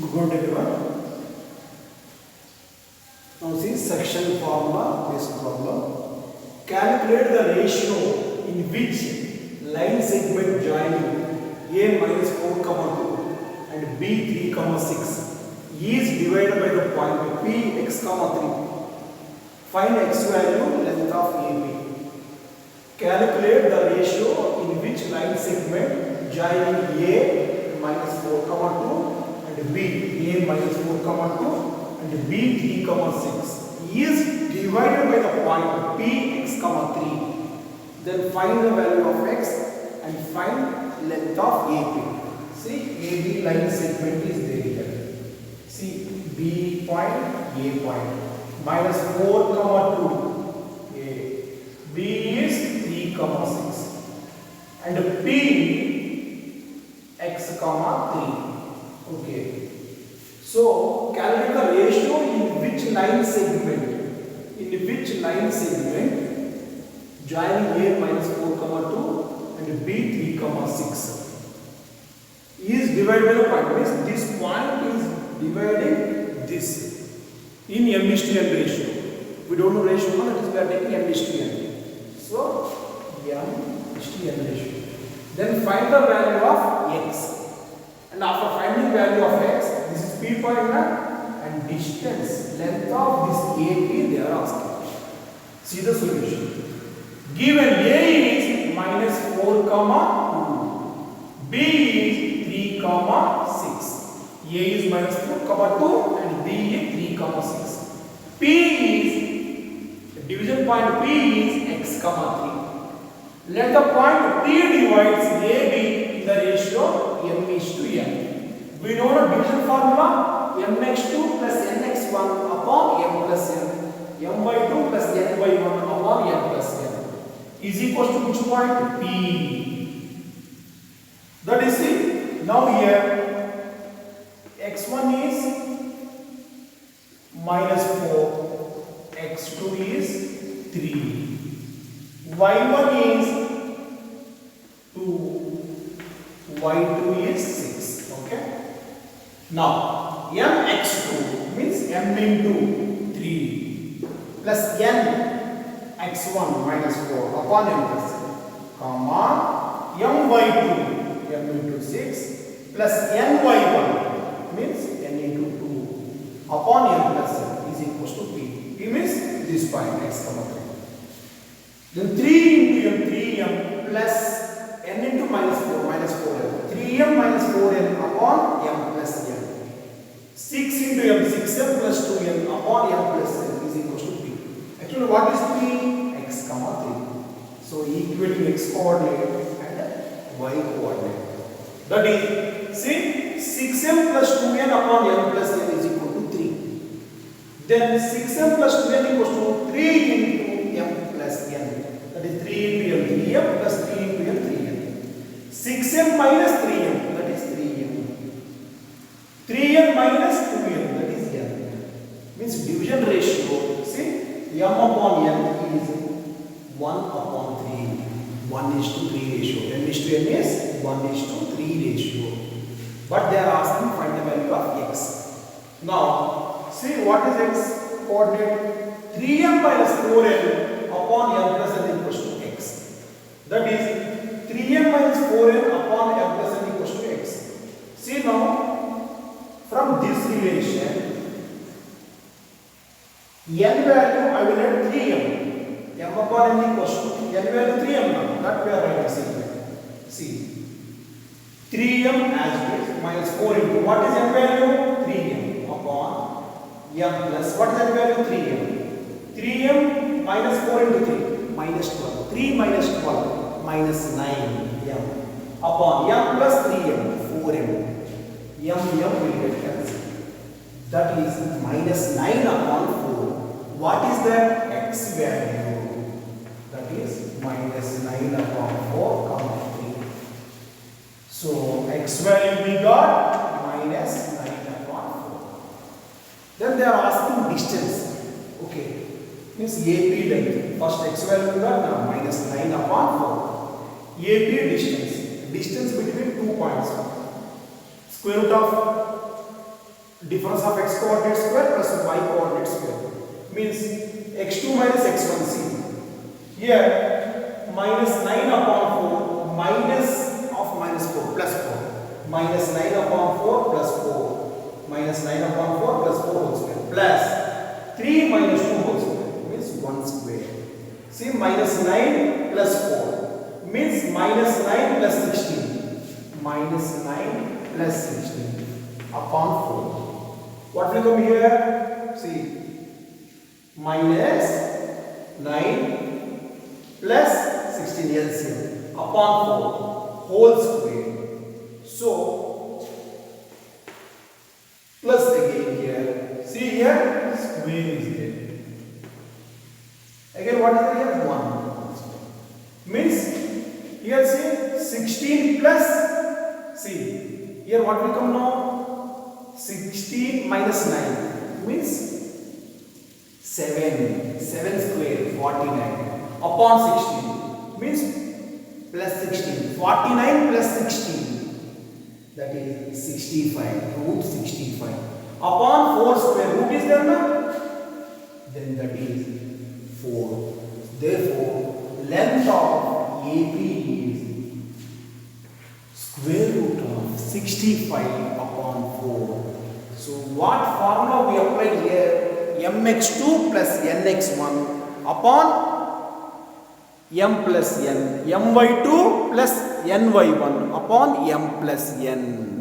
Good everyone. Now see section formula based problem. Calculate the ratio in which line segment joining A minus 4, 2 and B 3, 6 is divided by the point P x, 3. Find x value length of AB. Calculate the ratio in which line segment joining A minus 4, 2 and B A minus 4, 2 and B 3, 6 is divided by the point P x, 3. Then find the value of x and find length of AB. See, AB line segment is there here. See, B point, A point. Minus 4, 2. A. B is 3, 6. And P x, 3. Okay. So, calculate the ratio in which line segment joining A minus 4, 2 and B 3, 6 is divided by the point. Means this point is dividing this in M/N ratio. We don't know ratio, that is we are taking M/N. So, M/N ratio. Then find the value of x. And after finding value of x, this is P point and distance, length of this AB they are asking. See the solution. Given A is minus 4, 2. B is 3, 6. A is minus 4, 2 and B is 3, 6. P is, division point P is x, 3. Let the point P divides AB in the ratio M/N. We know the division formula mx2 plus nx1 upon m plus n. M by 2 plus n by 1 upon n plus n is equals to which point? P. That is it. Now here x1 is minus 4, x2 is 3, y1 is 2, y2 is 6. Okay. Now mx2 means m into 3 plus n x1 minus 4 upon m plus n, comma m by 2 m into 6 plus n by 1 means n into 2 upon m plus n is equals to p. P means this point x, 3. Then 3 into m, 3m plus n into minus 4n. 3m minus 4n upon m plus n. 6 into m, 6m plus 2n upon m plus n is equals to p. Actually, what is p? X, 3. So, equating x coordinate and y coordinate. That is, see, 6m plus 2n upon m plus n is equal to 3. Then 6m plus 2n equals to 3 into m plus n. That is 3 into m, 3m plus 3 into m, 3m. 6m minus 3m, that is 3m. 3m minus 2m, that is n. Means division ratio, see, m upon n is 1 upon 3. 1:3 ratio. M/N is 1:3 ratio. But they are asking find the value of x. Now, see what is x coordinate? 3m minus 4n upon m plus n equals to x. That is 3m minus 4n upon m plus n equals to x. See now, from this relation, n value I will add 3m. M upon n equals to n value 3m now. That we are writing simply. See, 3m as it is minus 4 into what is n value? 3m upon m plus what is n value? 3m. 3m minus 4 into 3 minus 12. 3 minus 12 minus 9m upon m plus 3m 4m. M will get cancelled. That is minus 9 upon 4. What is that? X value. That is minus 9 upon 4, 3. So x value we got minus 9 upon 4. Then they are asking distance. Okay. Means AP length. First x value we got now minus 9 upon 4. AP distance. Distance between 2 points. Square root of difference of x coordinate square plus y coordinate square means x2 minus x1. See here minus 9 upon 4 minus of minus 4 plus 4 minus 9 upon 4 plus 4 minus 9 upon 4 plus 4 whole square plus 3 minus 2 whole square means 1 square. See minus 9 plus 4 means minus 9 plus 16 minus 9 plus 16 upon 4. What will come here? See minus 9 plus 16 LCM upon 4 whole square. So plus again here. See here square is there. Again what is there here? 1. Means here see 16 plus. See here what will come now? 16 minus 9 means 7 square 49 upon 16 means plus 16 49 plus 16 that is 65 root 65 upon 4 square root is there now then that is 4. Therefore length of AP is square root of 65 upon 4. So what formula we applied here? mx2 plus nx1 upon m plus n, my2 plus ny1 upon m plus n.